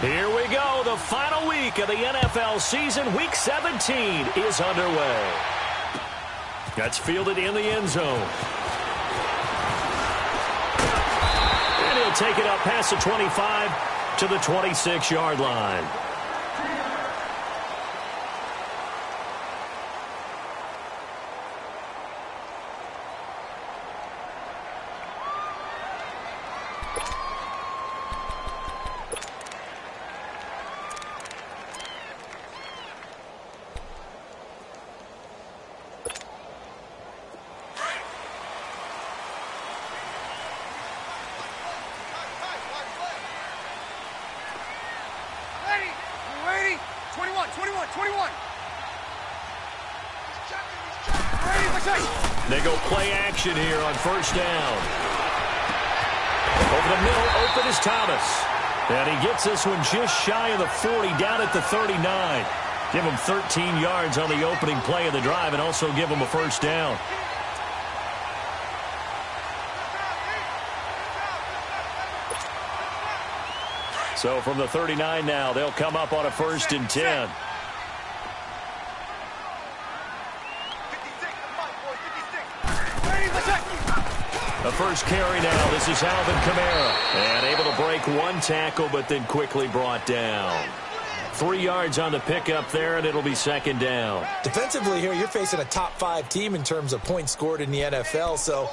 Here we go. The final week of the NFL season. Week 17 is underway. That's fielded in the end zone. And he'll take it up past the 25 to the 26-yard line. They go play action here on first down. Over the middle, open is Thomas. And he gets this one just shy of the 40, down at the 39. Give him 13 yards on the opening play of the drive and also give him a first down. So from the 39 now, they'll come up on a 1st and 10. The first carry now. This is Alvin Kamara. And able to break one tackle, but then quickly brought down. 3 yards on the pickup there, and it'll be 2nd down. Defensively here, you're facing a top-5 team in terms of points scored in the NFL. So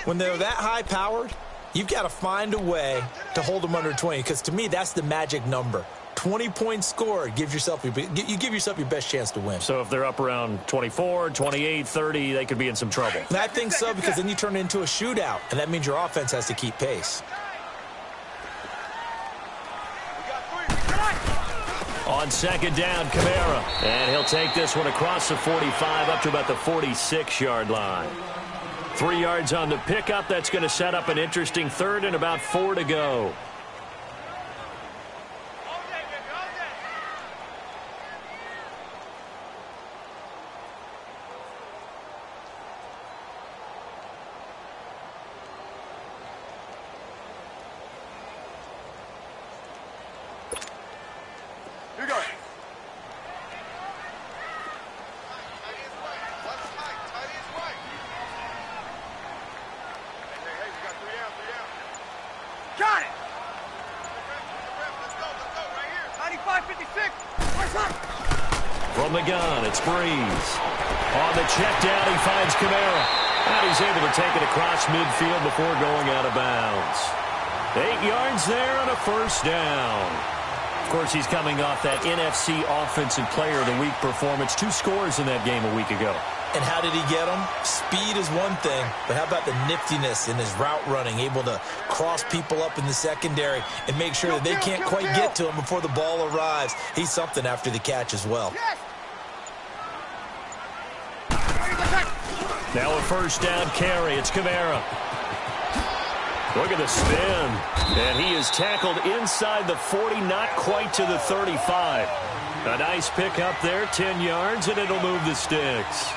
when they're that high-powered, you've got to find a way to hold them under 20. Because to me, that's the magic number. 20 points scored, you give yourself your best chance to win. So if they're up around 24, 28, 30, they could be in some trouble. And I think so, because then you turn it into a shootout, and that means your offense has to keep pace. On 2nd down, Kamara. And he'll take this one across the 45 up to about the 46-yard line. 3 yards on the pickup. That's going to set up an interesting 3rd and about 4 to go. From the gun, it's Breeze. On the check down, he finds Kamara. And he's able to take it across midfield before going out of bounds. 8 yards there on a 1st down. Of course, he's coming off that NFC Offensive Player of the Week performance. 2 scores in that game a week ago. And how did he get them? Speed is one thing, but how about the niftiness in his route running, able to cross people up in the secondary and make sure that they can't quite get to him before the ball arrives. He's something after the catch as well. Now a 1st down carry. It's Kamara. Look at the spin. And he is tackled inside the 40, not quite to the 35. A nice pick up there, 10 yards, and it'll move the sticks.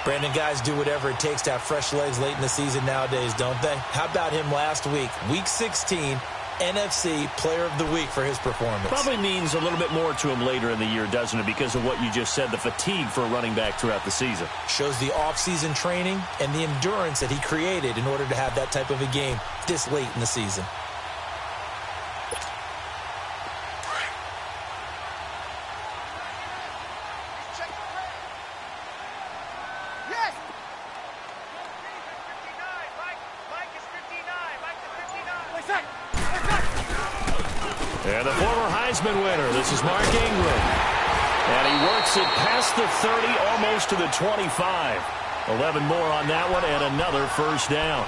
Brandon, guys do whatever it takes to have fresh legs late in the season nowadays, don't they? How about him last week? Week 16, NFC Player of the Week for his performance. Probably means a little bit more to him later in the year, doesn't it, because of what you just said, the fatigue for a running back throughout the season. Shows the offseason training and the endurance that he created in order to have that type of a game this late in the season. And the former Heisman winner, this is Mark Ingram. And he works it past the 30, almost to the 25. 11 more on that one, and another 1st down.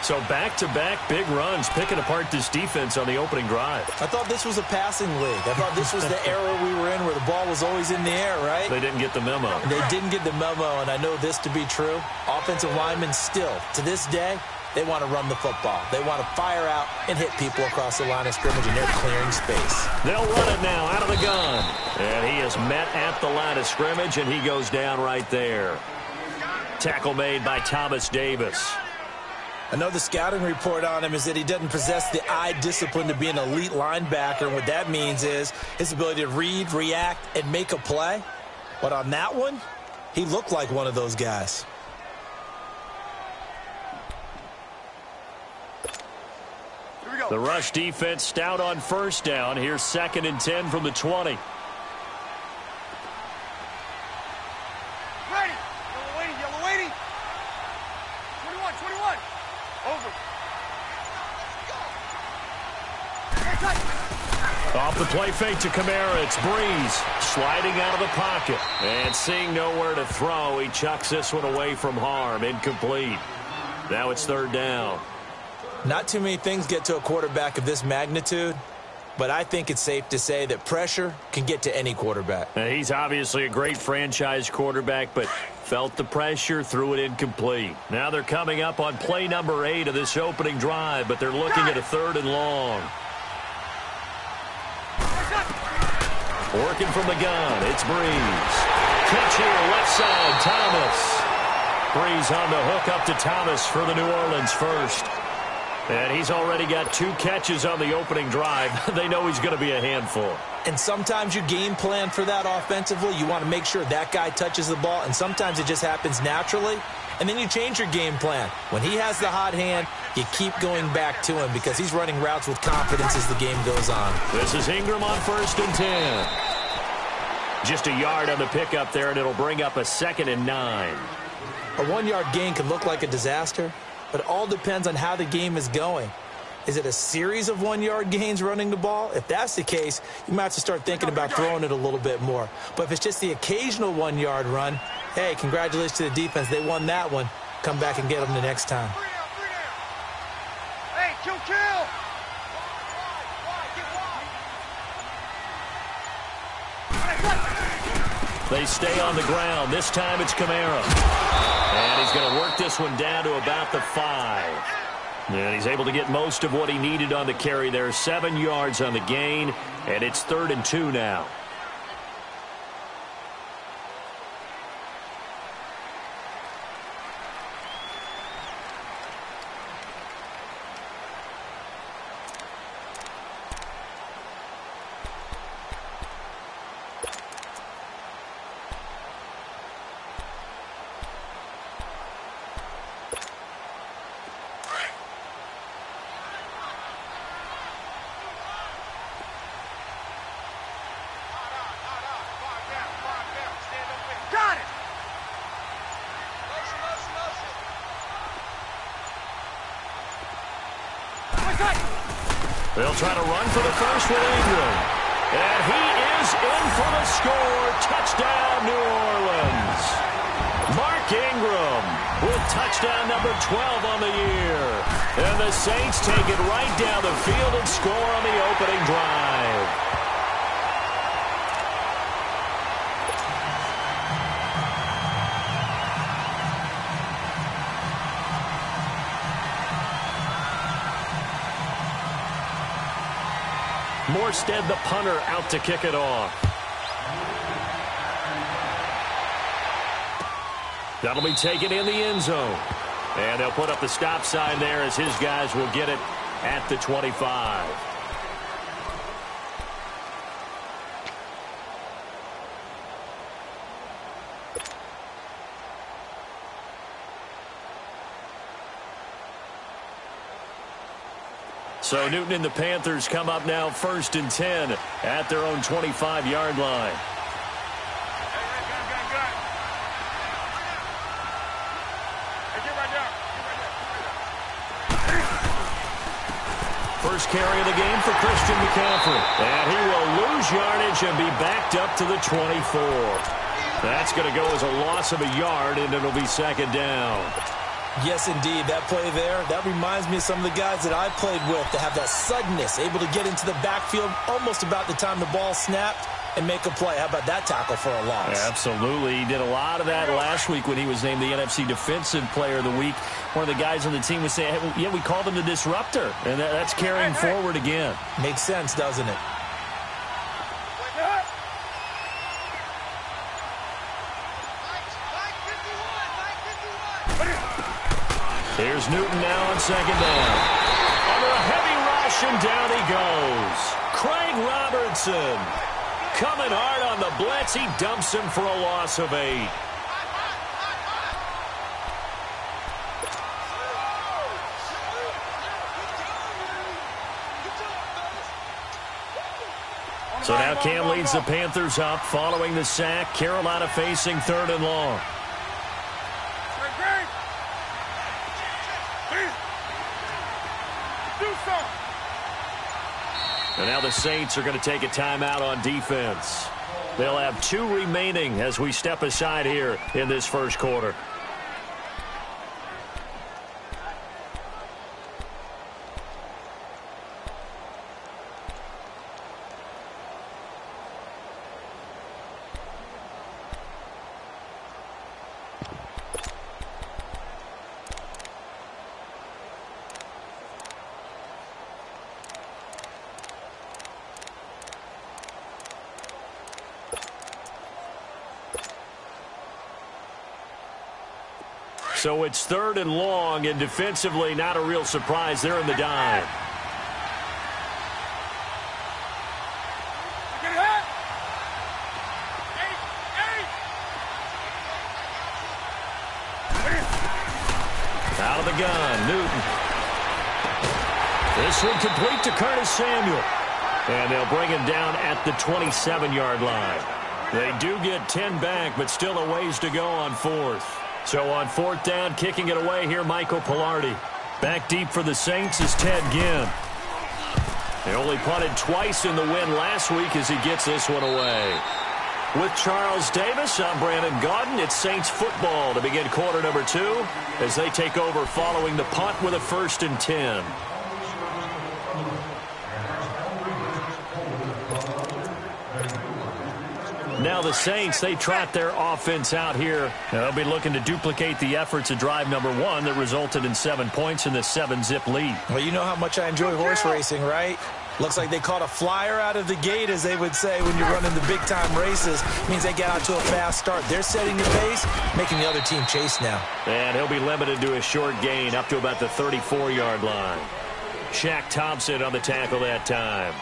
So back-to-back big runs, picking apart this defense on the opening drive. I thought this was a passing league. I thought this was the era we were in where the ball was always in the air, right? They didn't get the memo. They didn't get the memo, and I know this to be true. Offensive linemen still, to this day, they want to run the football. They want to fire out and hit people across the line of scrimmage, and they're clearing space. They'll run it now out of the gun. And he is met at the line of scrimmage, and he goes down right there. Tackle made by Thomas Davis. I know the scouting report on him is that he doesn't possess the eye discipline to be an elite linebacker. And what that means is his ability to read, react, and make a play. But on that one, he looked like one of those guys. The rush defense stout on first down. Here's 2nd and 10 from the 20. Ready. Yellow waiting. 21. Over. Off the play fake to Kamara. It's Breeze sliding out of the pocket. And seeing nowhere to throw, he chucks this one away from harm. Incomplete. Now it's 3rd down. Not too many things get to a quarterback of this magnitude, but I think it's safe to say that pressure can get to any quarterback. He's obviously a great franchise quarterback, but felt the pressure, threw it incomplete. Now they're coming up on play number 8 of this opening drive, but they're looking at a 3rd and long. Working from the gun, it's Breeze. Catch here, left side, Thomas. Breeze on the hook up to Thomas for the New Orleans first. And he's already got 2 catches on the opening drive. They know he's going to be a handful. And sometimes you game plan for that offensively. You want to make sure that guy touches the ball, and sometimes it just happens naturally. And then you change your game plan. When he has the hot hand, you keep going back to him because he's running routes with confidence as the game goes on. This is Ingram on 1st and 10. Just a yard on the pickup there, and it'll bring up a 2nd and 9. A 1-yard gain can look like a disaster, but it all depends on how the game is going. Is it a series of 1-yard gains running the ball? If that's the case, you might have to start thinking about throwing it a little bit more. But if it's just the occasional 1-yard run, hey, congratulations to the defense. They won that one. Come back and get them the next time. Hey, kill. They stay on the ground. This time it's Kamara. And he's going to work this one down to about the 5. And he's able to get most of what he needed on the carry there. 7 yards on the gain, and it's 3rd and 2 now. They'll try to run for the first with Ingram. And he is in for the score. Touchdown, New Orleans. Mark Ingram with touchdown number 12 on the year. And the Saints take it right down the field and score on the opening drive. Morstead, the punter, out to kick it off. That'll be taken in the end zone. And they'll put up the stop sign there as his guys will get it at the 25. So Newton and the Panthers come up now 1st and 10 at their own 25-yard line. First carry of the game for Christian McCaffrey. And he will lose yardage and be backed up to the 24. That's going to go as a loss of a yard, and it'll be 2nd down. Yes, indeed. That play there, that reminds me of some of the guys that I played with to have that suddenness, able to get into the backfield almost about the time the ball snapped and make a play. How about that tackle for a loss? Absolutely. He did a lot of that last week when he was named the NFC Defensive Player of the Week. One of the guys on the team was saying, hey, yeah, we called him the disruptor, and that's carrying forward again. Makes sense, doesn't it? Here's Newton now on second down. Under a heavy rush, and down he goes. Craig Robertson coming hard on the blitz. He dumps him for a loss of 8. So now Cam leads the Panthers up following the sack. Carolina facing 3rd and long. And now the Saints are going to take a timeout on defense. They'll have 2 remaining as we step aside here in this first quarter. So it's 3rd and long, and defensively not a real surprise. They're in the dime. Out of the gun, Newton. This one complete to Curtis Samuel. And they'll bring him down at the 27-yard line. They do get 10 back, but still a ways to go on 4th. So on 4th down, kicking it away here, Michael Pilardi. Back deep for the Saints is Ted Ginn. They only punted twice in the win last week as he gets this one away. With Charles Davis, I'm Brandon Gaudin. It's Saints football to begin quarter number 2 as they take over following the punt with a 1st and 10. Now the Saints, they trot their offense out here. They'll be looking to duplicate the efforts of drive number 1 that resulted in 7 points in the 7-zip lead. Well, you know how much I enjoy horse racing, right? Looks like they caught a flyer out of the gate, as they would say when you're running the big-time races. It means they get out to a fast start. They're setting the pace, making the other team chase now. And he'll be limited to a short gain up to about the 34-yard line. Shaq Thompson on the tackle that time.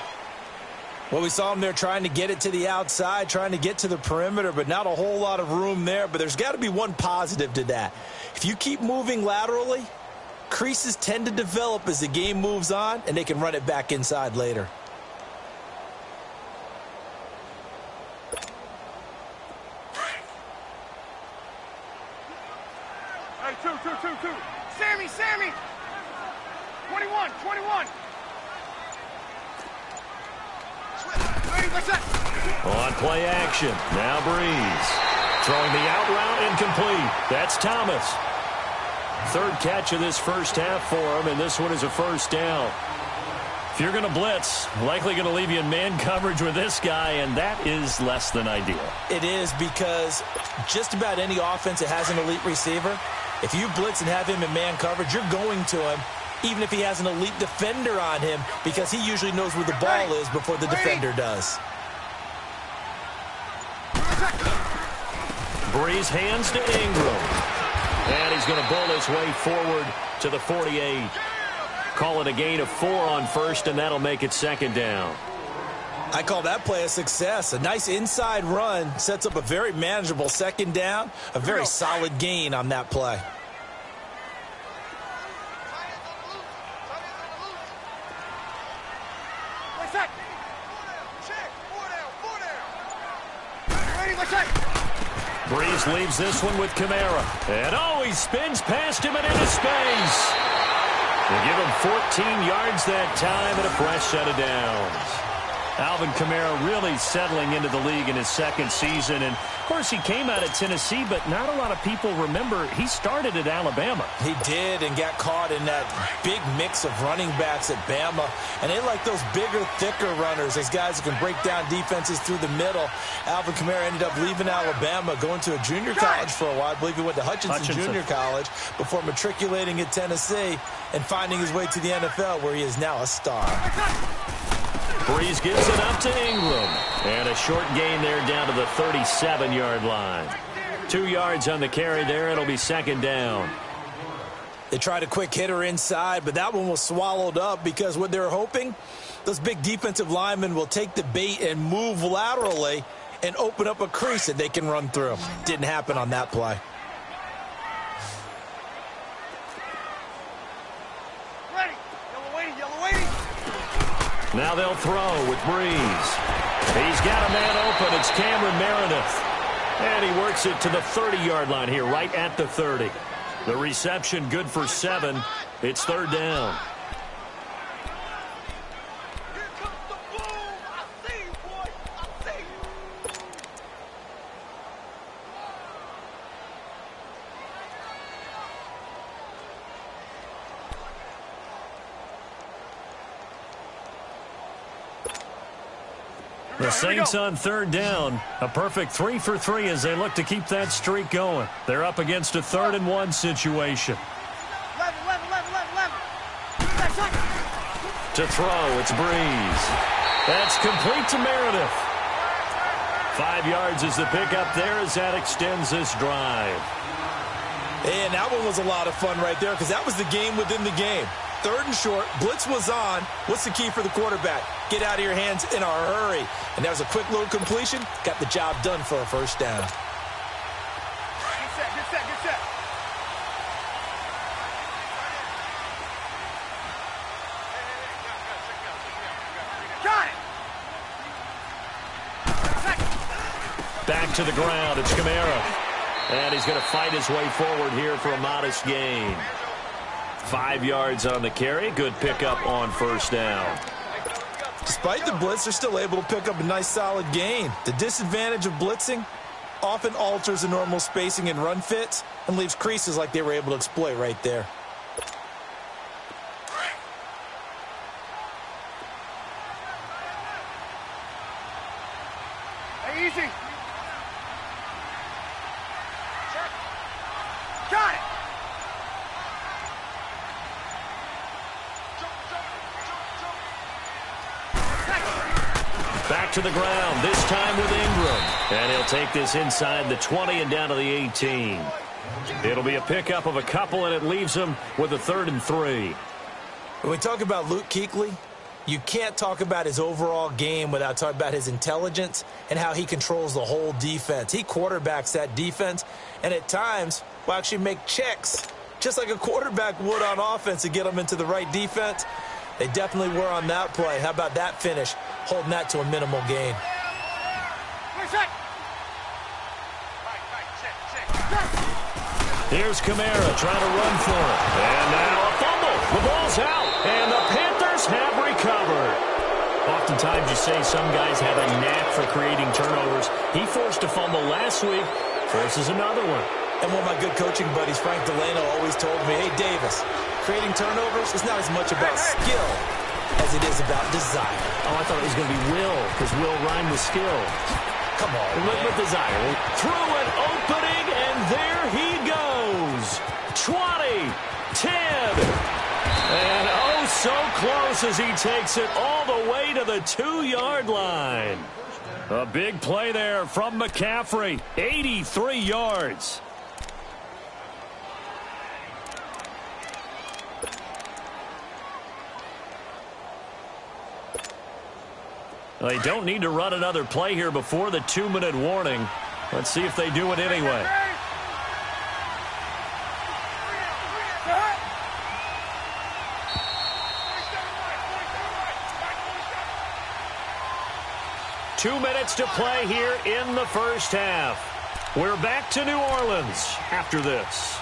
Well, we saw him there trying to get it to the outside, trying to get to the perimeter, but not a whole lot of room there. But there's got to be one positive to that. If you keep moving laterally, creases tend to develop as the game moves on, and they can run it back inside later. Hey, two. Sammy! 21! On play action, now Breeze. Throwing the out route incomplete. That's Thomas. 3rd catch of this first half for him, and this one is a 1st down. If you're going to blitz, likely going to leave you in man coverage with this guy, and that is less than ideal. It is, because just about any offense that has an elite receiver, if you blitz and have him in man coverage, you're going to him, even if he has an elite defender on him, because he usually knows where the ball is before the defender does. Breeze hands to Ingram. And he's going to bowl his way forward to the 48. Call it a gain of 4 on 1st, and that'll make it 2nd down. I call that play a success. A nice inside run sets up a very manageable 2nd down. A very solid gain on that play. Breeze leaves this one with Kamara. And he spins past him and into space. They give him 14 yards that time and a fresh set of downs. Alvin Kamara really settling into the league in his 2nd season. And, of course, he came out of Tennessee, but not a lot of people remember he started at Alabama. He did, and got caught in that big mix of running backs at Bama. And they like those bigger, thicker runners, those guys who can break down defenses through the middle. Alvin Kamara ended up leaving Alabama, going to a junior college for a while. I believe he went to Hutchinson Junior College before matriculating at Tennessee and finding his way to the NFL, where he is now a star. Breeze gives it up to Ingram. And a short gain there down to the 37-yard line. 2 yards on the carry there. It'll be 2nd down. They tried a quick hitter inside, but that one was swallowed up because what they're hoping, those big defensive linemen will take the bait and move laterally and open up a crease that they can run through. Didn't happen on that play. Ready. Yellow waiting. Now they'll throw with Breeze. He's got a man open. It's Cameron Meredith. And he works it to the 30-yard line here, right at the 30. The reception good for 7. It's third down. Here comes the boom. I see you, boy. I see you. The Saints on third down. A perfect 3 for 3 as they look to keep that streak going. They're up against a 3rd and 1 situation. 11. To throw, it's Breeze. That's complete to Meredith. 5 yards is the pickup there as that extends this drive. And that one was a lot of fun right there because that was the game within the game. 3rd and short, blitz was on. What's the key for the quarterback? Get out of your hands in a hurry. And that was a quick little completion. Got the job done for a first down. Get set. Got it. Back to the ground, it's Kamara. And he's going to fight his way forward here for a modest gain. 5 yards on the carry. Good pickup on first down. Despite the blitz, they're still able to pick up a nice solid gain. The disadvantage of blitzing often alters the normal spacing and run fits and leaves creases like they were able to exploit right there. Hey, easy. Got it. Back to the ground, this time with Ingram. And he'll take this inside the 20 and down to the 18. It'll be a pickup of a couple, and it leaves them with a 3rd and 3. When we talk about Luke Kuechly, you can't talk about his overall game without talking about his intelligence and how he controls the whole defense. He quarterbacks that defense, and at times will actually make checks, just like a quarterback would on offense to get them into the right defense. They definitely were on that play. How about that finish, holding that to a minimal gain? Here's Kamara trying to run for it. And now a fumble. The ball's out, and the Panthers have recovered. Oftentimes you say some guys have a knack for creating turnovers. He forced a fumble last week, forces another one. And one of my good coaching buddies, Frank Delano, always told me, hey, Davis, creating turnovers is not as much about skill as it is about desire. Oh, I thought it was going to be will, because will rhymed with skill. Come on, with desire. Through an opening, and there he goes. 20, 10, and oh, so close as he takes it all the way to the 2-yard line. A big play there from McCaffrey, 83 yards. They don't need to run another play here before the 2-minute warning. Let's see if they do it anyway. Two minutes to play here in the first half. We're back to New Orleans after this.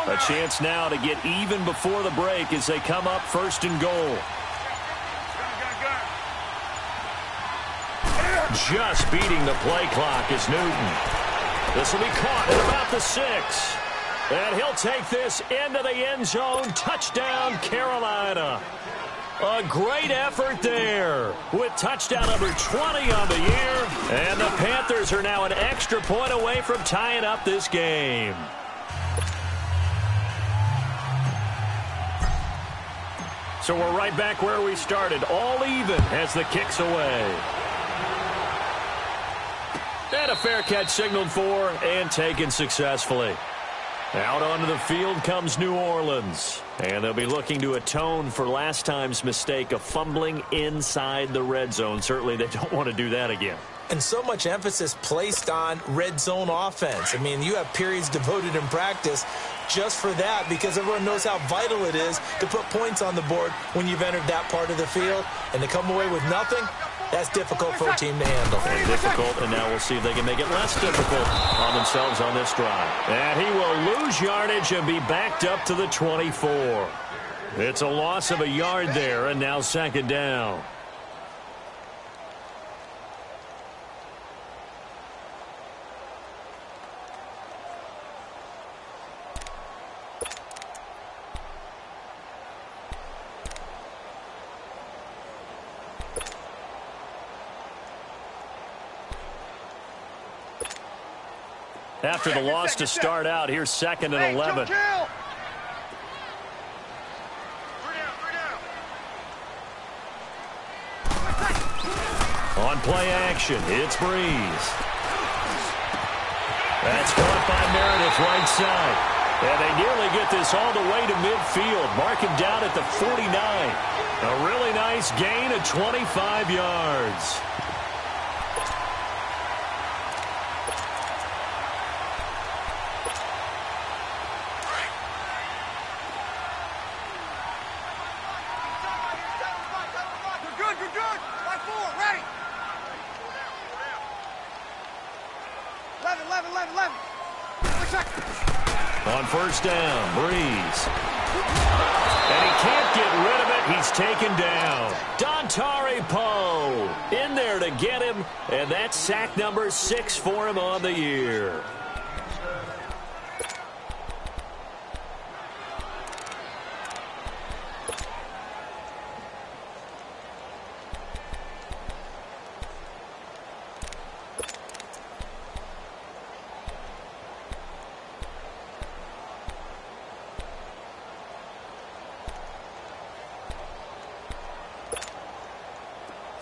A chance now to get even before the break as they come up 1st and goal. Just beating the play clock is Newton. This will be caught at about the 6. And he'll take this into the end zone. Touchdown, Carolina. A great effort there with touchdown number 20 on the year. And the Panthers are now an extra point away from tying up this game. So we're right back where we started, all even as the kick's away. And a fair catch signaled for and taken successfully. Out onto the field comes New Orleans. And they'll be looking to atone for last time's mistake of fumbling inside the red zone. Certainly they don't want to do that again. And so much emphasis placed on red zone offense. I mean, you have periods devoted in practice just for that because everyone knows how vital it is to put points on the board when you've entered that part of the field. And to come away with nothing, that's difficult for a team to handle. And difficult, and now we'll see if they can make it less difficult on themselves on this drive. And he will lose yardage and be backed up to the 24. It's a loss of a yard there, and now second down. After the loss to start out, here's second and 11. On play action, it's Breeze. That's caught by Meredith right side. And they nearly get this all the way to midfield. Mark him down at the 49. A really nice gain of 25 yards. On first down, Breeze. And he can't get rid of it. He's taken down. Dontari Poe in there to get him. And that's sack number 6 for him on the year.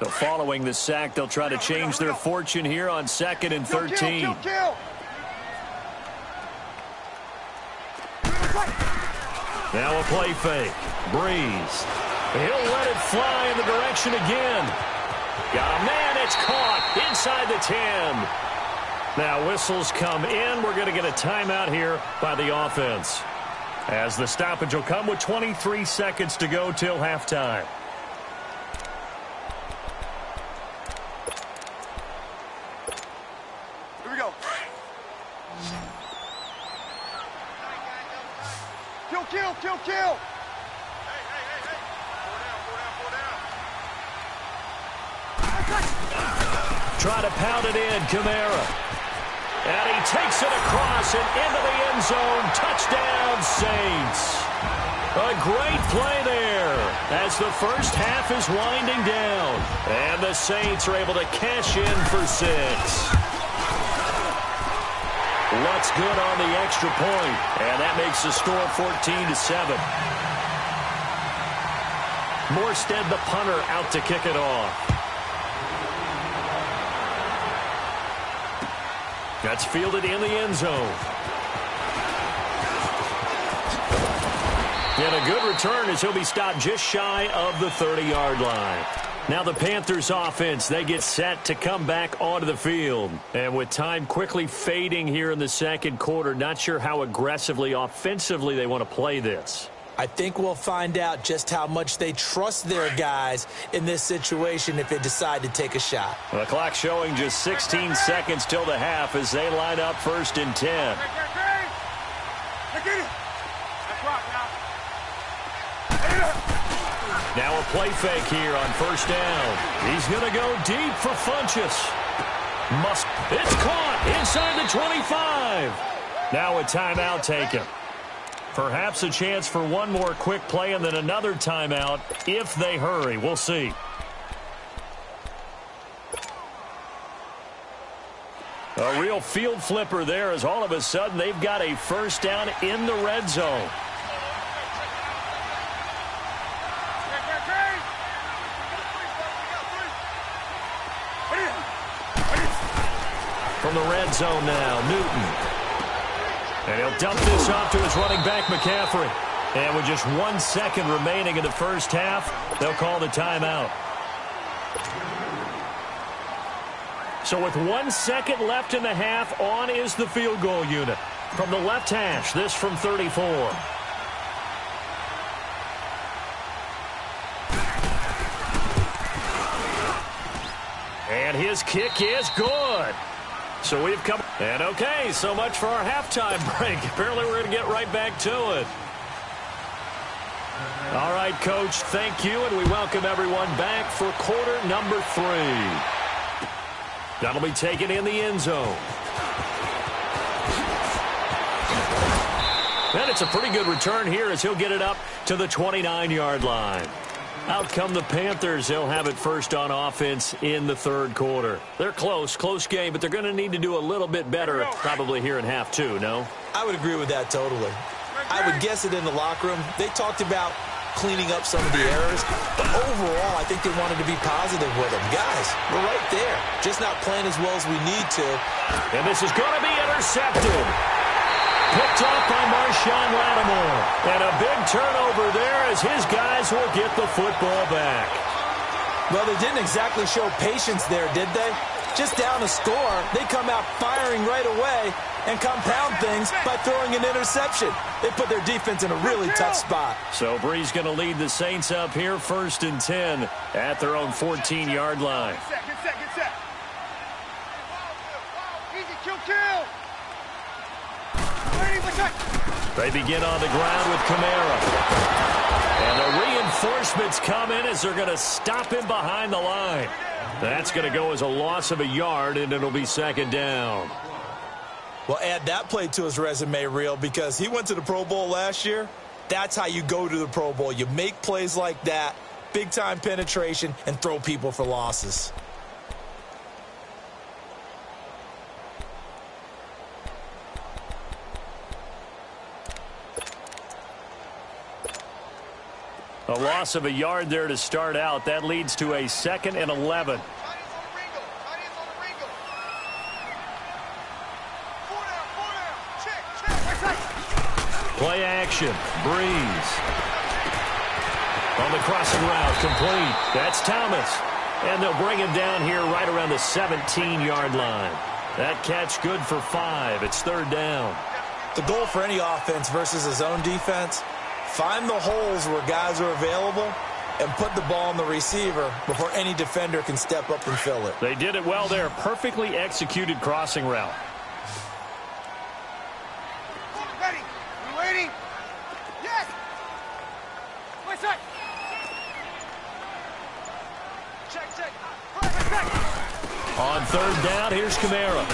So following the sack, they'll try to change their fortune here on 2nd and 13. Now a play fake. Breeze. He'll let it fly in the direction again. Got a man. It's caught inside the 10. Now whistles come in. We're going to get a timeout here by the offense, as the stoppage will come with 23 seconds to go till halftime. Kill! Try to pound it in, Kamara. And he takes it across and into the end zone. Touchdown, Saints. A great play there as the first half is winding down. And the Saints are able to cash in for 6. What's good on the extra point, and that makes the score 14-7. Morstead, the punter, out to kick it off. That's fielded in the end zone. And a good return as he'll be stopped just shy of the 30-yard line. Now the Panthers offense, they get set to come back onto the field. And with time quickly fading here in the second quarter, not sure how aggressively, offensively they want to play this. I think we'll find out just how much they trust their guys in this situation if they decide to take a shot. The clock showing just 16 seconds till the half as they line up 1st and 10. Now a play fake here on first down. He's going to go deep for Funchess. It's caught inside the 25. Now a timeout taken. Perhaps a chance for one more quick play and then another timeout if they hurry. We'll see. A real field flipper there as all of a sudden they've got a first down in the red zone. From the red zone now, Newton. And he'll dump this off to his running back, McCaffrey. And with just 1 second remaining in the first half, they'll call the timeout. So with 1 second left in the half, on is the field goal unit. From the left hash, this from 34. And his kick is good. So we've come. And okay, so much for our halftime break. Apparently we're going to get right back to it. All right, Coach, thank you, and we welcome everyone back for quarter number 3. That'll be taken in the end zone. And it's a pretty good return here as he'll get it up to the 29-yard line. Out come the Panthers. They'll have it first on offense in the third quarter. They're close game, but they're going to need to do a little bit better probably here in half 2, no? I would agree with that totally. I would guess it in the locker room. They talked about cleaning up some of the errors, but overall, I think they wanted to be positive with them. Guys, we're right there, just not playing as well as we need to. And this is going to be intercepted. Picked off by Marshawn Lattimore. And a big turnover there as his guys will get the football back. Well, they didn't exactly show patience there, did they? Just down a score, they come out firing right away and compound things by throwing an interception. They put their defense in a really tough spot. So Bree's going to lead the Saints up here 1st and 10 at their own 14-yard line. Get set. Easy, kill. They begin on the ground with Kamara. And the reinforcements come in as they're going to stop him behind the line. That's going to go as a loss of a yard, and it'll be 2nd down. Well, add that play to his resume reel because he went to the Pro Bowl last year. That's how you go to the Pro Bowl. You make plays like that, big-time penetration, and throw people for losses. A loss of a yard there to start out. That leads to a 2nd and 11. Play action. Breeze. On the crossing route, complete. That's Thomas. And they'll bring him down here right around the 17-yard line. That catch good for 5. It's 3rd down. The goal for any offense versus his own defense, find the holes where guys are available and put the ball on the receiver before any defender can step up and fill it. They did it well there. Perfectly executed crossing route. Ready? You waiting? Yes! Wait, check. On 3rd down, here's Kamara.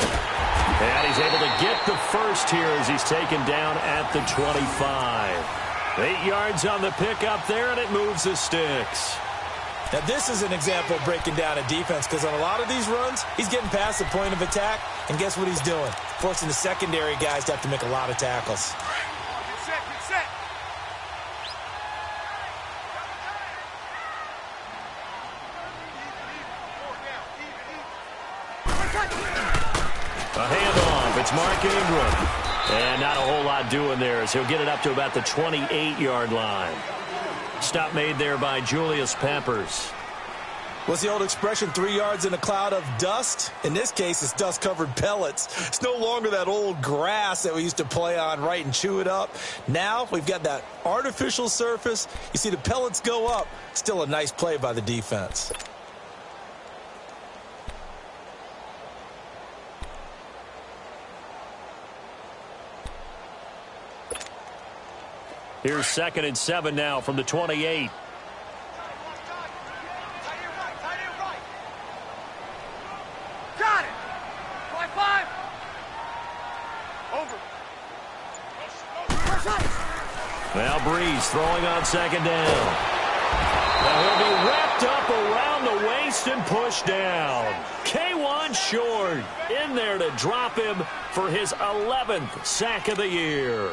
And he's able to get the first here as he's taken down at the 25. 8 yards on the pickup there, and it moves the sticks. Now, this is an example of breaking down a defense because on a lot of these runs, he's getting past the point of attack, and guess what he's doing? Forcing the secondary guys to have to make a lot of tackles. Get set. A handoff. It's Mark Ingram. And not a whole lot doing there as he'll get it up to about the 28-yard line. Stop made there by Julius Peppers. What's the old expression, 3 yards in a cloud of dust? In this case, it's dust-covered pellets. It's no longer that old grass that we used to play on, right, and chew it up. Now we've got that artificial surface. You see the pellets go up. Still a nice play by the defense. Here's 2nd and 7 now from the 28. Got it. 5. Over. Now Breeze throwing on second down. Now he'll be wrapped up around the waist and pushed down. K1 short in there to drop him for his 11th sack of the year.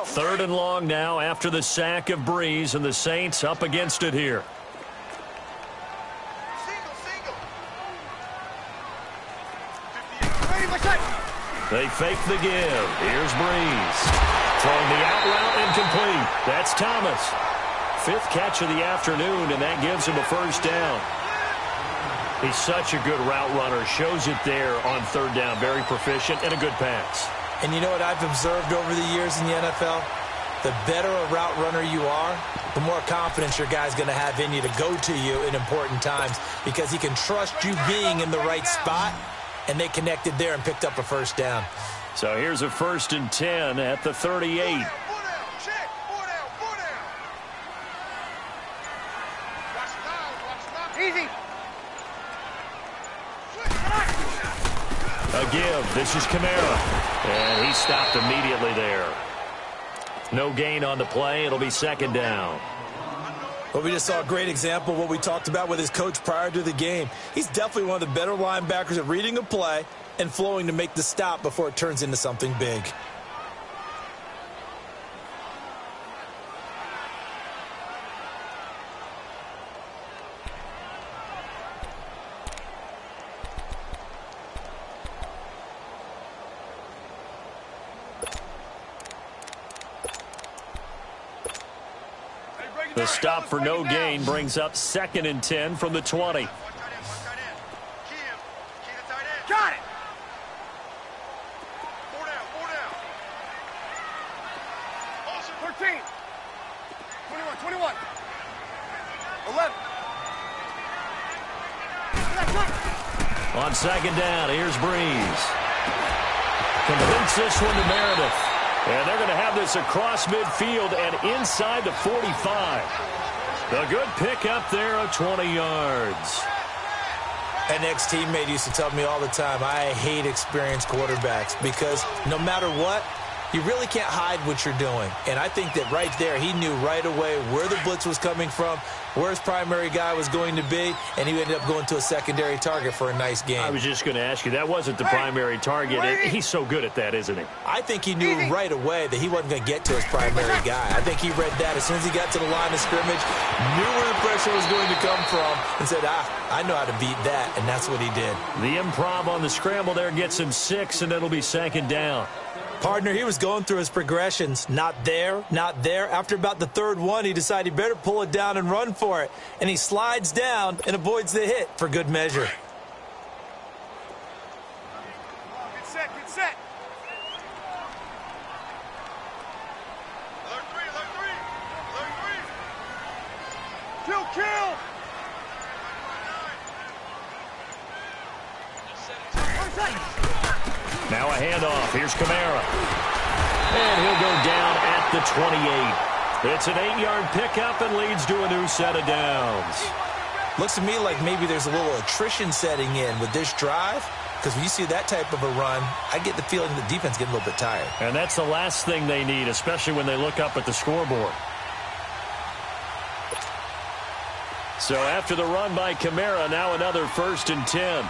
Third and long now after the sack of Breeze, and the Saints up against it here. They fake the give. Here's Breeze. Throwing the out route incomplete. That's Thomas. 5th catch of the afternoon, and that gives him a first down. He's such a good route runner. Shows it there on third down. Very proficient and a good pass. And you know what I've observed over the years in the NFL? The better a route runner you are, the more confidence your guy's going to have in you to go to you in important times because he can trust you being in the right spot, and they connected there and picked up a first down. So here's a 1st and 10 at the 38. Easy. A give. This is Kamara. And he stopped immediately there. No gain on the play. It'll be second down. Well, we just saw a great example of what we talked about with his coach prior to the game. He's definitely one of the better linebackers at reading a play and flowing to make the stop before it turns into something big. The stop for no gain brings up 2nd and 10 from the 20. Got it. 13. 21. 11. On second down, here's Breeze. Completes this one to Meredith. And they're going to have this across midfield and inside the 45. A good pick up there of 20 yards. An ex-teammate used to tell me all the time, I hate experienced quarterbacks because no matter what, you really can't hide what you're doing. And I think that right there, he knew right away where the blitz was coming from, where his primary guy was going to be, and he ended up going to a secondary target for a nice game. I was just going to ask you, that wasn't the primary target. He's so good at that, isn't he? I think he knew right away that he wasn't going to get to his primary guy. I think he read that as soon as he got to the line of scrimmage, knew where the pressure was going to come from, and said, I know how to beat that, and that's what he did. The improv on the scramble there gets him 6, and it'll be second down. Partner, he was going through his progressions. Not there, not there. After about the third one, he decided he better pull it down and run for it. And he slides down and avoids the hit for good measure. Get set. Alert three. Kill. Now a handoff. Here's Kamara. And he'll go down at the 28. It's an 8-yard pickup and leads to a new set of downs. Looks to me like maybe there's a little attrition setting in with this drive. Because when you see that type of a run, I get the feeling the defense getting a little bit tired. And that's the last thing they need, especially when they look up at the scoreboard. So after the run by Kamara, now another 1st and 10.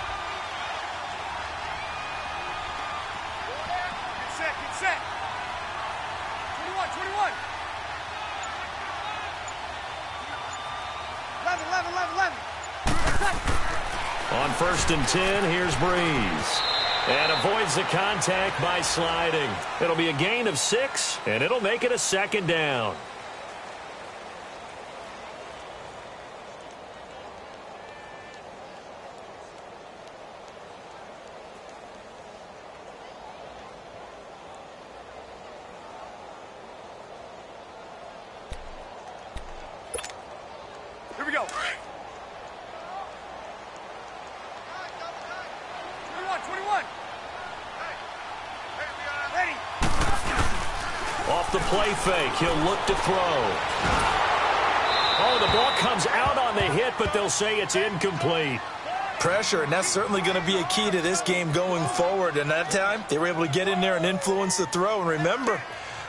Get set. 21. 11. On 1st and 10, here's Breeze. And avoids the contact by sliding. It'll be a gain of 6, and it'll make it a second down. Here we go. 21. Ready. Off the play fake, he'll look to throw. Oh, the ball comes out on the hit, but they'll say it's incomplete. Pressure, and that's certainly going to be a key to this game going forward. And that time, they were able to get in there and influence the throw. And remember,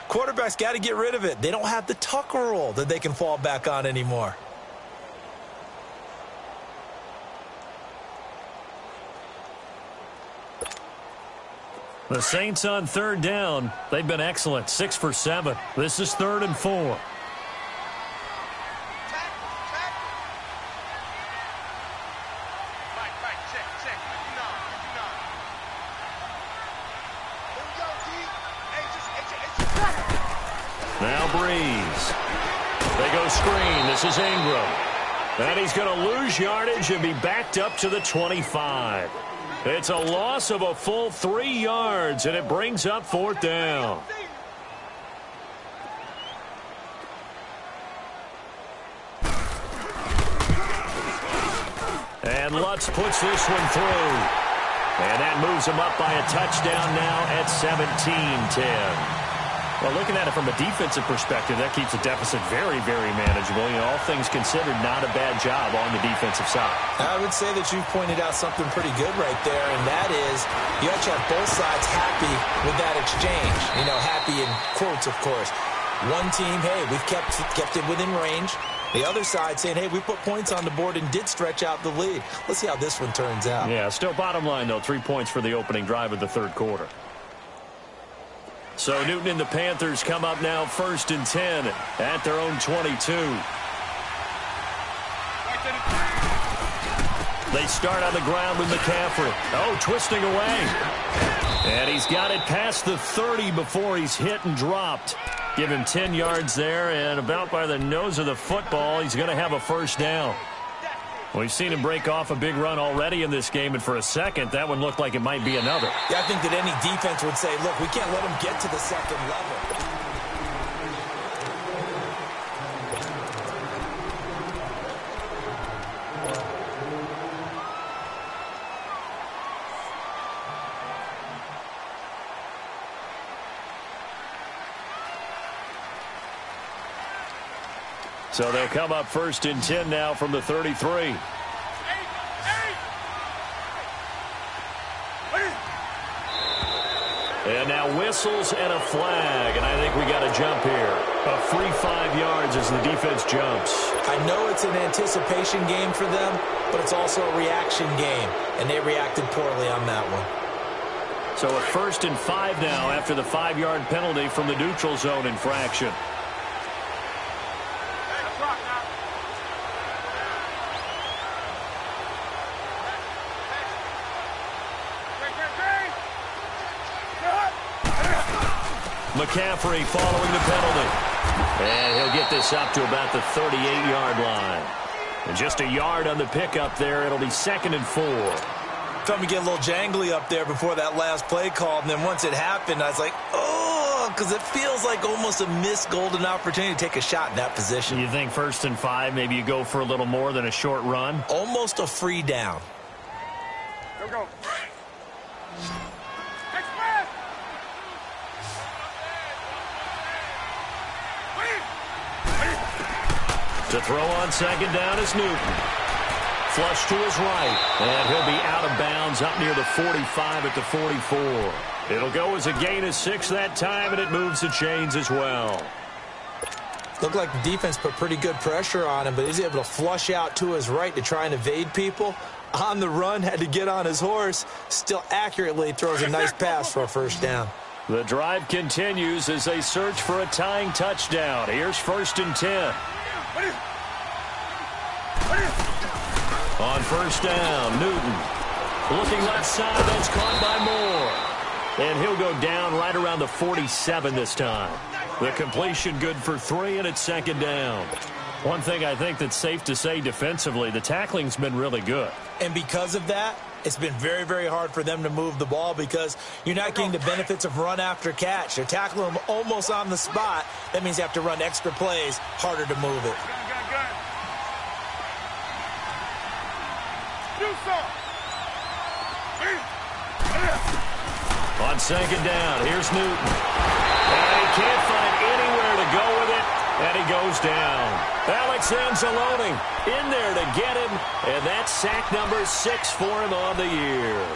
quarterbacks got to get rid of it. They don't have the Tucker rule that they can fall back on anymore. The Saints on third down. They've been excellent, 6 for 7. This is 3rd and 4. Now Breeze. They go screen. This is Ingram. And he's going to lose yardage and be backed up to the 25. It's a loss of a full 3 yards, and it brings up 4th down. And Lutz puts this one through. And that moves him up by a touchdown now at 17-10. Well, looking at it from a defensive perspective, that keeps the deficit very, very manageable. You know, all things considered, not a bad job on the defensive side. I would say that you've pointed out something pretty good right there, and that is you actually have both sides happy with that exchange. You know, happy in quotes, of course. One team, hey, we've kept it within range. The other side saying, hey, we put points on the board and did stretch out the lead. Let's see how this one turns out. Yeah, still bottom line, though, 3 points for the opening drive of the third quarter. So Newton and the Panthers come up now 1st and 10 at their own 22. They start on the ground with McCaffrey. Oh, twisting away. And he's got it past the 30 before he's hit and dropped. Give him 10 yards there, and about by the nose of the football, he's going to have a 1st down. We've seen him break off a big run already in this game, and for a second, that one looked like it might be another. Yeah, I think that any defense would say, look, we can't let him get to the second level. So they'll come up 1st and 10 now from the 33. And now whistles and a flag, and I think we got a jump here. A free 5 yards as the defense jumps. I know it's an anticipation game for them, but it's also a reaction game, and they reacted poorly on that one. So a 1st and 5 now after the 5-yard penalty from the neutral zone infraction. McCaffrey following the penalty. And he'll get this up to about the 38-yard line. And just a yard on the pickup there. It'll be 2nd and 4. Felt me get a little jangly up there before that last play called, and then once it happened, I was like, oh, because it feels like almost a missed golden opportunity to take a shot in that position. You think 1st and 5, maybe you go for a little more than a short run? Almost a free down. Go. To throw on 2nd down is Newton. Flush to his right. And he'll be out of bounds up near the 45 at the 44. It'll go as a gain of 6 that time, and it moves the chains as well. Looked like the defense put pretty good pressure on him, but he's able to flush out to his right to try and evade people. On the run, had to get on his horse. Still accurately throws a nice pass for a 1st down. The drive continues as they search for a tying touchdown. Here's 1st and 10. On 1st down, Newton. Looking left side, that's caught by Moore. And he'll go down right around the 47 this time. The completion good for 3, and it's 2nd down. One thing I think that's safe to say defensively, the tackling's been really good. And because of that, it's been very, very hard for them to move the ball because you're not getting the benefits of run after catch. They're tackling them almost on the spot. That means you have to run extra plays, harder to move it. On 2nd down, here's Newton. And he can't find anywhere to go with it. And he goes down. Alex Anzalone in there to get him. And that's sack number 6 for him on the year.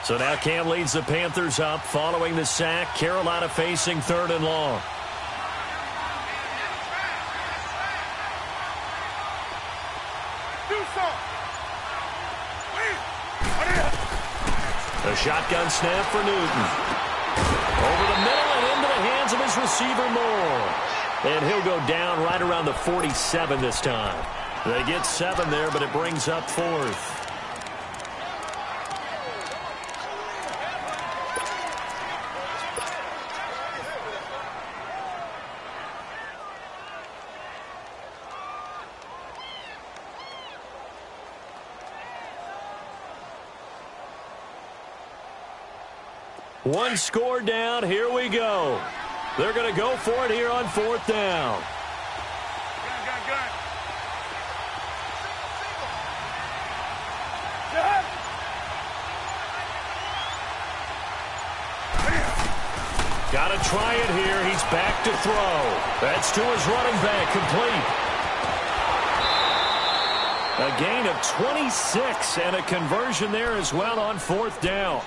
So now Cam leads the Panthers up following the sack. Carolina facing 3rd and long. A shotgun snap for Newton. Over the middle and into the hands of his receiver Moore. And he'll go down right around the 47 this time. They get 7 there, but it brings up 4th. One score down. Here we go. They're going to go for it here on 4th down. Got to try it here. He's back to throw. That's to his running back. Complete. A gain of 26 and a conversion there as well on 4th down.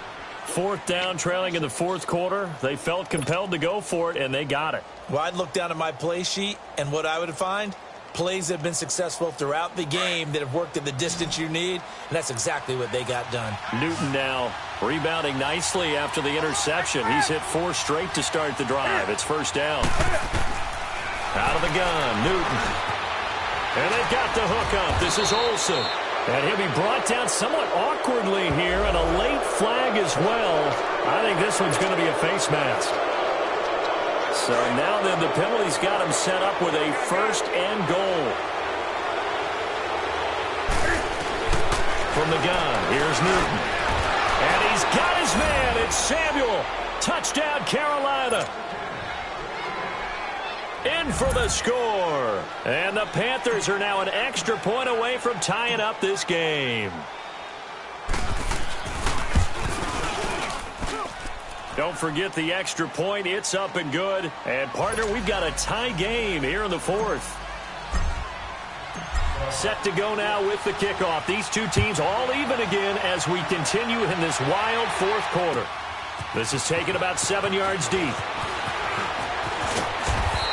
4th down, trailing in the 4th quarter. They felt compelled to go for it, and they got it. Well, I'd look down at my play sheet, and what I would find, plays that have been successful throughout the game that have worked at the distance you need, and that's exactly what they got done. Newton now rebounding nicely after the interception. He's hit 4 straight to start the drive. It's 1st down. Out of the gun, Newton. And they've got the hook up. This is Olsen. And he'll be brought down somewhat awkwardly here, and a late flag as well. I think this one's going to be a face mask. So now then the penalty's got him set up with a 1st and goal. From the gun, here's Newton. And he's got his man. It's Samuel. Touchdown, Carolina. In for the score. And the Panthers are now an extra point away from tying up this game. Don't forget the extra point. It's up and good. And, partner, we've got a tie game here in the 4th. Set to go now with the kickoff. These two teams all even again as we continue in this wild 4th quarter. This is taken about 7 yards deep.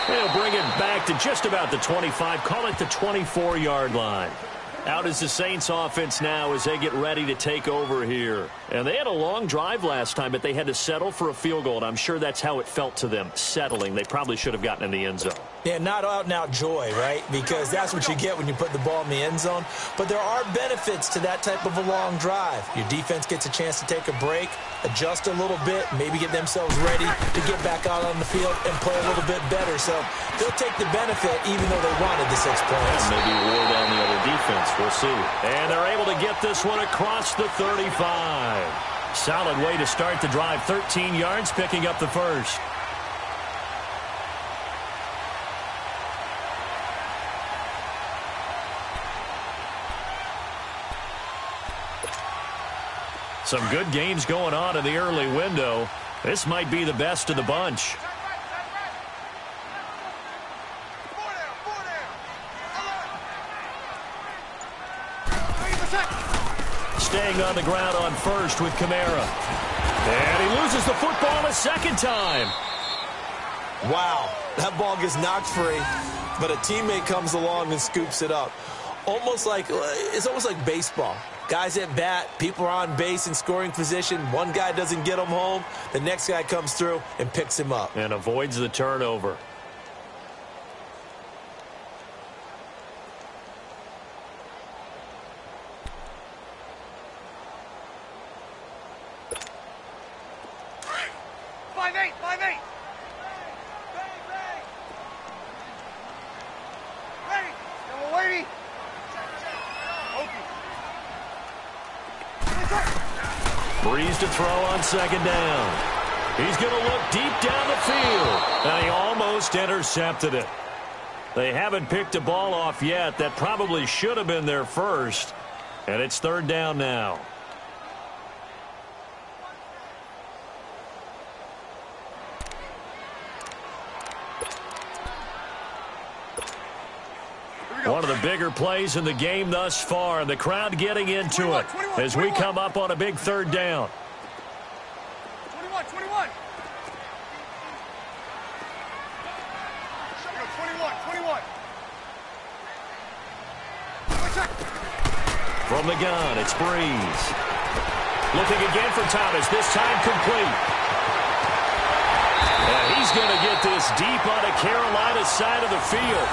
They'll bring it back to just about the 25, call it the 24-yard line. Out is the Saints offense now as they get ready to take over here. And they had a long drive last time, but they had to settle for a field goal. And I'm sure that's how it felt to them, settling. They probably should have gotten in the end zone. Yeah, not out-and-out joy, right? Because that's what you get when you put the ball in the end zone. But there are benefits to that type of a long drive. Your defense gets a chance to take a break, adjust a little bit, maybe get themselves ready to get back out on the field and play a little bit better. So they'll take the benefit even though they wanted the 6 points. And maybe wore down the other defense. We'll see. And they're able to get this one across the 35. Solid way to start the drive. 13 yards, picking up the 1st. Some good games going on in the early window. This might be the best of the bunch. Staying on the ground on 1st with Kamara. And he loses the football a 2nd time. Wow, that ball gets knocked free, but a teammate comes along and scoops it up. It's almost like baseball. Guys at bat, people are on base in scoring position. One guy doesn't get him home. The next guy comes through and picks him up. And avoids the turnover. Breeze to throw on 2nd down. He's going to look deep down the field. And he almost intercepted it. They haven't picked a ball off yet. That probably should have been their first. And it's third down now. One of the bigger plays in the game thus far, and the crowd getting into it as we come up on a big third down. 21. 21. From the gun, it's Breeze. Looking again for Thomas, this time complete. And he's going to get this deep on the Carolina side of the field.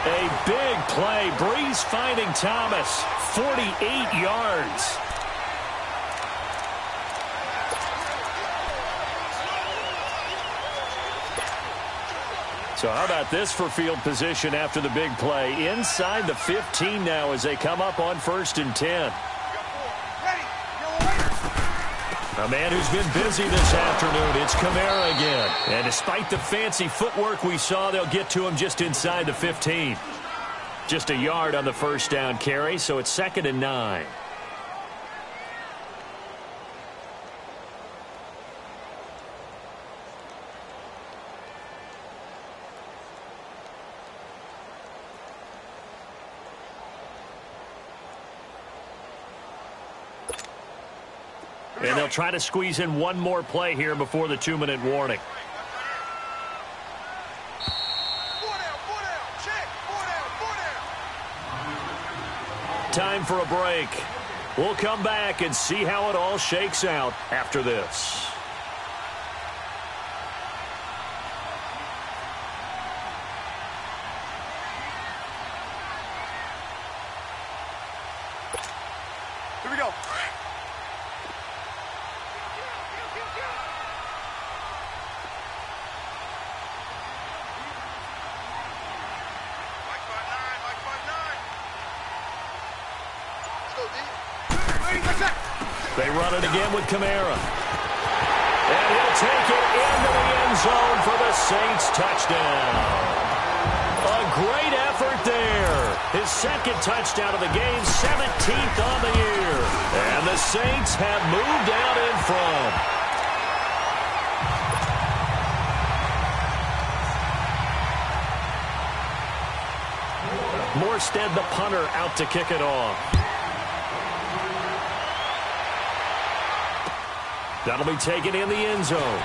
A big play. Breeze finding Thomas. 48 yards. So how about this for field position after the big play? Inside the 15 now as they come up on 1st and 10. A man who's been busy this afternoon, it's Kamara again. And despite the fancy footwork we saw, they'll get to him just inside the 15. Just a yard on the first down carry, so it's 2nd and 9. And they'll try to squeeze in one more play here before the 2-minute warning. Time for a break. We'll come back and see how it all shakes out after this. Here we go. They run it again with Kamara. And he'll take it into the end zone for the Saints touchdown. A great effort there. His second touchdown of the game, 17th on the year. And the Saints have moved out in front. Morstead, the punter, out to kick it off. That'll be taken in the end zone.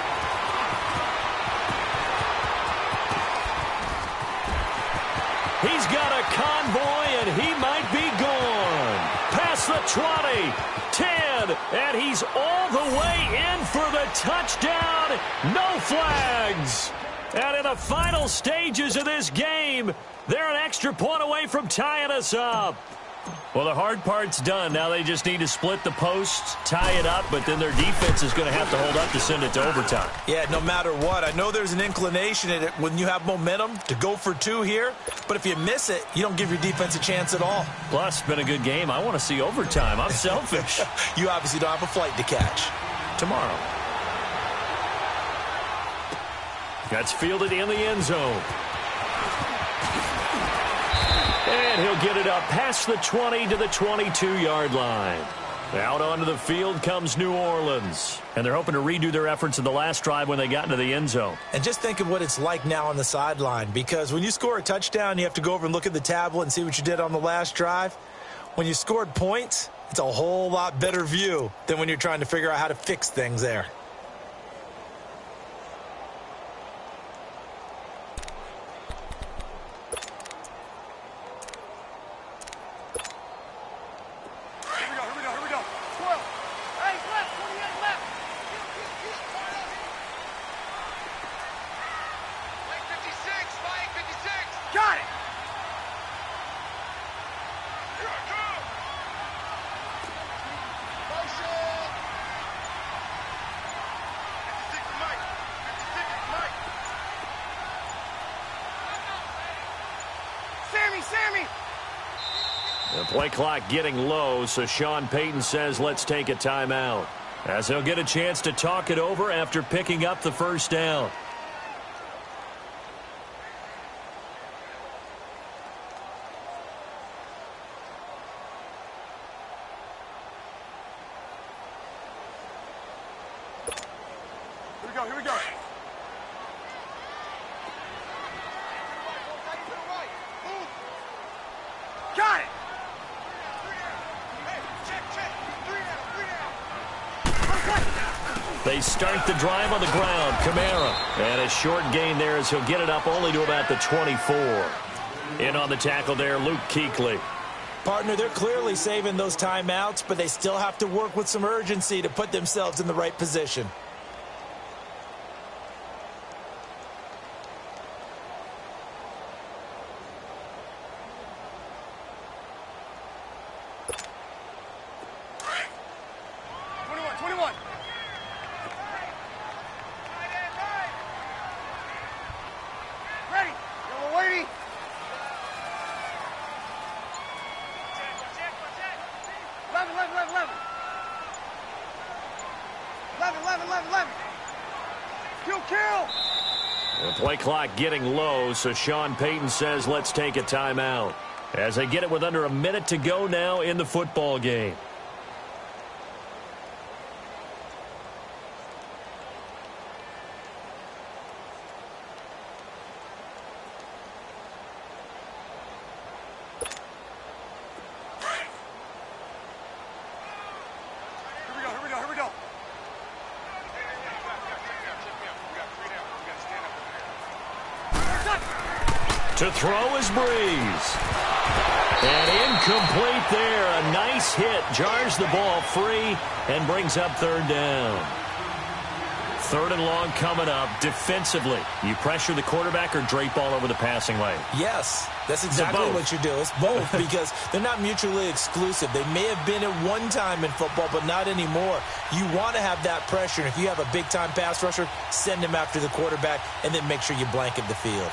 He's got a convoy, and he might be gone. Past the 20, 10, and he's all the way in for the touchdown. No flags. And in the final stages of this game, they're an extra point away from tying us up. Well, the hard part's done. Now they just need to split the posts, tie it up, but then their defense is going to have to hold up to send it to overtime. Yeah, no matter what. I know there's an inclination in it when you have momentum to go for 2 here, but if you miss it, you don't give your defense a chance at all. Plus, it's been a good game. I want to see overtime. I'm selfish. You obviously don't have a flight to catch. Tomorrow. That's fielded in the end zone. And he'll get it up past the 20 to the 22-yard line. Out onto the field comes New Orleans. And they're hoping to redo their efforts in the last drive when they got into the end zone. And just think of what it's like now on the sideline, because when you score a touchdown, you have to go over and look at the tablet and see what you did on the last drive. When you scored points, it's a whole lot better view than when you're trying to figure out how to fix things there. The play clock getting low, so Sean Payton says, let's take a timeout. as he'll get a chance to talk it over after picking up the first down. Here we go. Got it! Hey, check. 3 down. They start the drive on the ground. Kamara. And a short gain there as he'll get it up only to about the 24. In on the tackle there, Luke Kuechly. Partner, they're clearly saving those timeouts, but they still have to work with some urgency to put themselves in the right position. The play clock getting low, so Sean Payton says let's take a timeout. As they get it with under a minute to go now in the football game. To throw is Breeze. And incomplete there. A nice hit. Jars the ball free and brings up third down. Third and long coming up. Defensively, you pressure the quarterback or drape all over the passing lane? Yes, that's exactly what you do. It's both because they're not mutually exclusive. They may have been at one time in football, but not anymore. You want to have that pressure. And if you have a big-time pass rusher, send him after the quarterback and then make sure you blanket the field.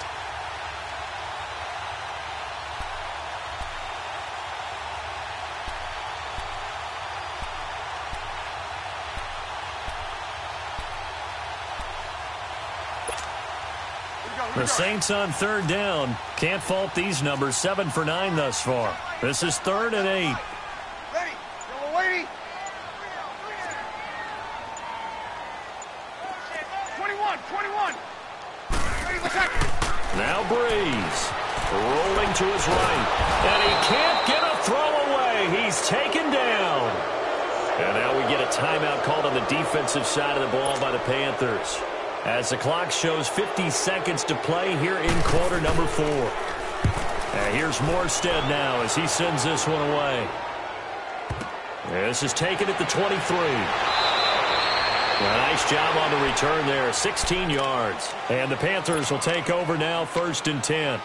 The Saints on third down. Can't fault these numbers. 7 for 9 thus far. This is 3rd and 8. Ready. We're waiting. 21. Ready, let's act. Now Breeze. Rolling to his right. And he can't get a throw away. He's taken down. And now we get a timeout called on the defensive side of the ball by the Panthers. As the clock shows 50 seconds to play here in quarter number 4. And here's Morstead now as he sends this one away. This is taken at the 23. A nice job on the return there, 16 yards. And the Panthers will take over now, 1st and 10.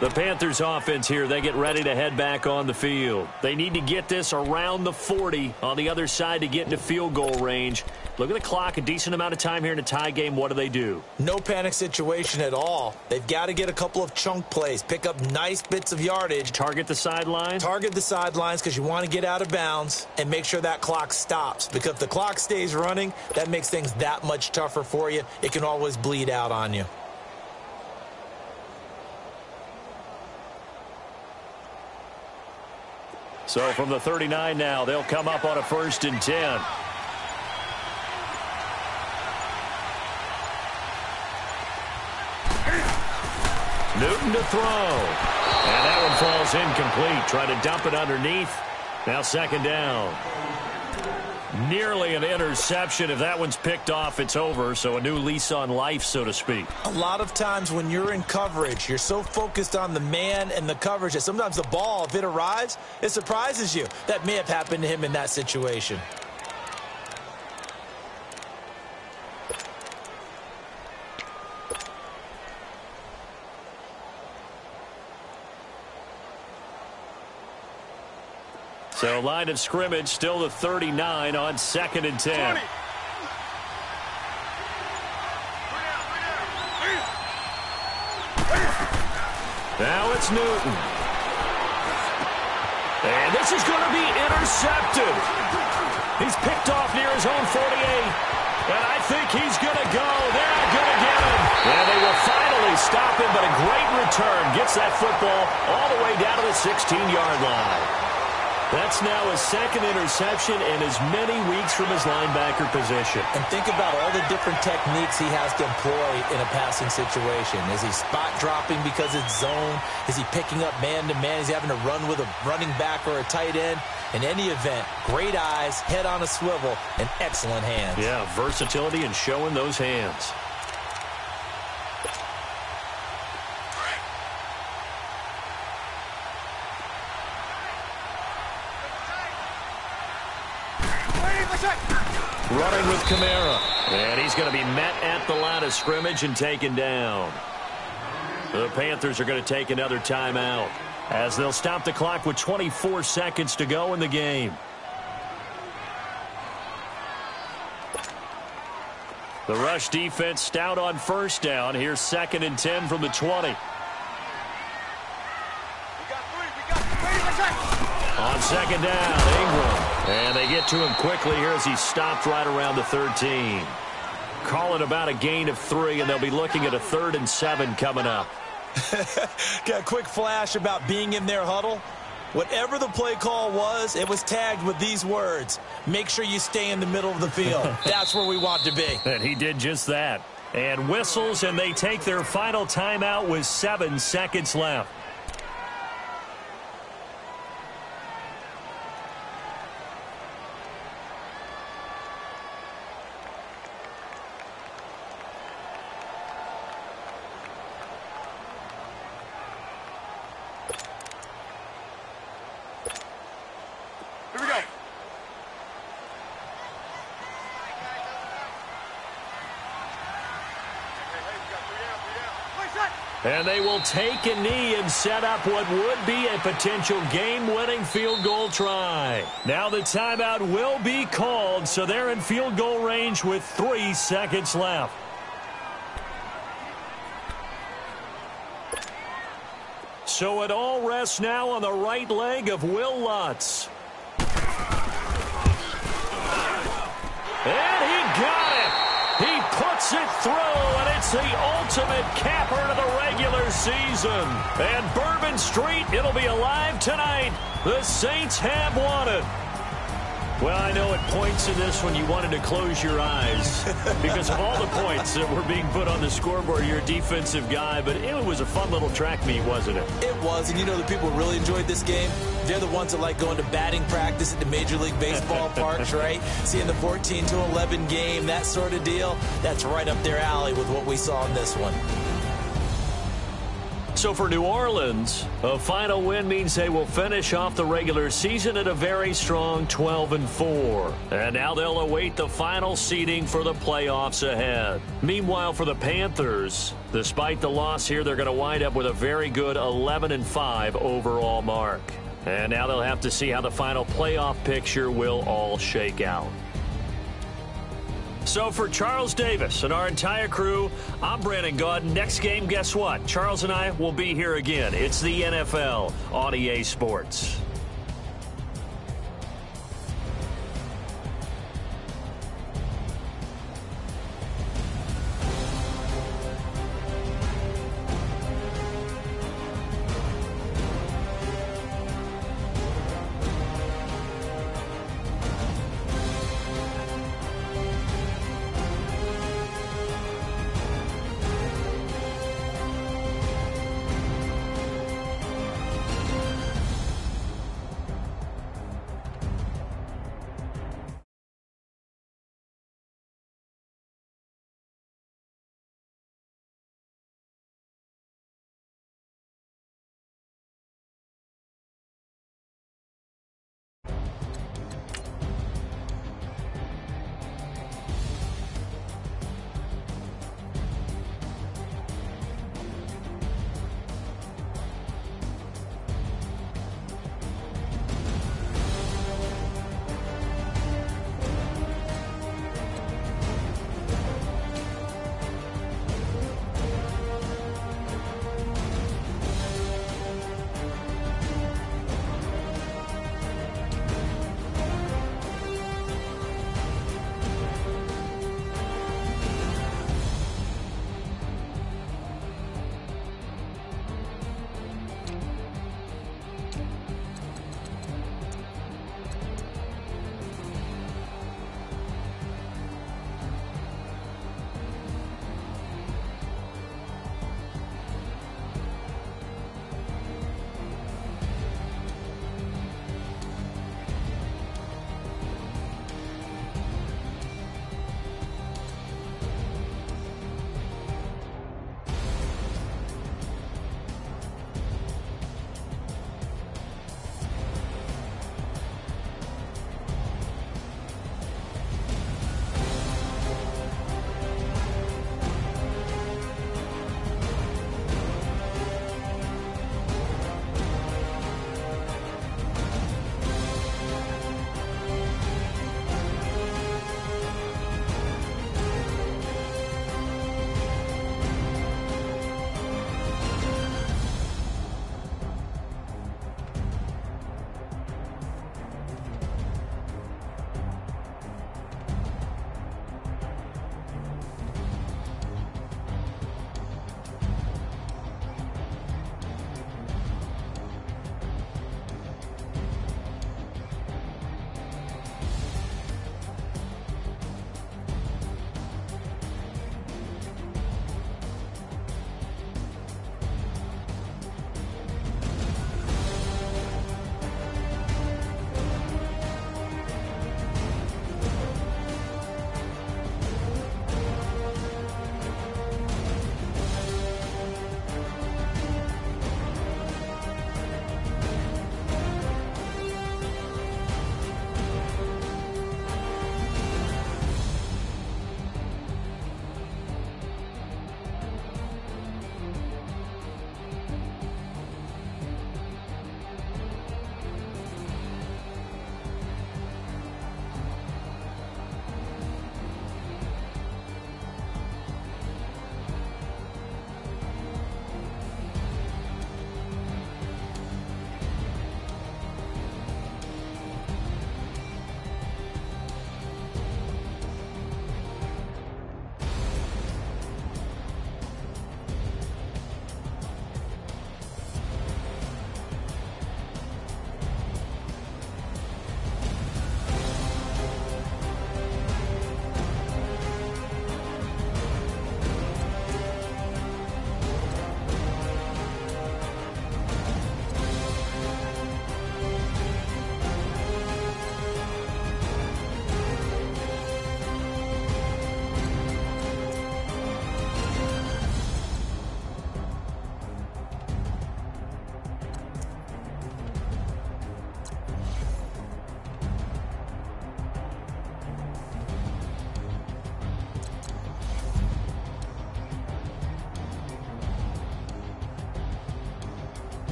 The Panthers offense here, they get ready to head back on the field. They need to get this around the 40 on the other side to get into field goal range. Look at the clock, a decent amount of time here in a tie game. What do? No panic situation at all. They've got to get a couple of chunk plays, pick up nice bits of yardage. Target the sidelines? Target the sidelines because you want to get out of bounds and make sure that clock stops. Because if the clock stays running, that makes things that much tougher for you. It can always bleed out on you. So from the 39 now, they'll come up on a 1st and 10. Newton to throw. And that one falls incomplete. Trying to dump it underneath. Now 2nd down. Nearly an interception. If that one's picked off, it's over. So a new lease on life, so to speak. A lot of times when you're in coverage, you're so focused on the man and the coverage that sometimes the ball, if it arrives, it surprises you. That may have happened to him in that situation. So line of scrimmage still the 39 on 2nd and 10. 20. Now it's Newton. And this is going to be intercepted. He's picked off near his own 48. And I think he's going to go. They're not going to get him. And they will finally stop him, but a great return. Gets that football all the way down to the 16-yard line. That's now his second interception in as many weeks from his linebacker position. And think about all the different techniques he has to employ in a passing situation. Is he spot dropping because it's zone? Is he picking up man-to-man? Is he having to run with a running back or a tight end? In any event, great eyes, head on a swivel, and excellent hands. Yeah, versatility and showing those hands. Running with Kamara. And he's going to be met at the line of scrimmage and taken down. The Panthers are going to take another timeout as they'll stop the clock with 24 seconds to go in the game. The rush defense stout on first down. Here's 2nd and 10 from the 20. On 2nd down, Ingram. And they get to him quickly here as he stopped right around the 13. Call it about a gain of 3, and they'll be looking at a 3rd and 7 coming up. Got a quick flash about being in their huddle. Whatever the play call was, it was tagged with these words: make sure you stay in the middle of the field. That's where we want to be. And he did just that. And whistles, and they take their final timeout with 7 seconds left. And they will take a knee and set up what would be a potential game-winning field goal try. Now the timeout will be called, so they're in field goal range with 3 seconds left. So it all rests now on the right leg of Will Lutz. And he got it. He puts it through, and it's the ultimate capper to the regular season. And Bourbon Street, it'll be alive tonight. The Saints have won it. Well, I know at points in this one you wanted to close your eyes because of all the points that were being put on the scoreboard. You're a defensive guy, but it was a fun little track meet, wasn't it? It was, and you know the people who really enjoyed this game? They're the ones that like going to batting practice at the Major League Baseball parks, right? Seeing the 14-11 game, that sort of deal. That's right up their alley with what we saw in this one. So for New Orleans, a final win means they will finish off the regular season at a very strong 12-4. And now they'll await the final seeding for the playoffs ahead. Meanwhile, for the Panthers, despite the loss here, they're going to wind up with a very good 11-5 overall mark. And now they'll have to see how the final playoff picture will all shake out. So for Charles Davis and our entire crew, I'm Brandon Gaudin. Next game, guess what? Charles and I will be here again. It's the NFL on EA Sports.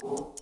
you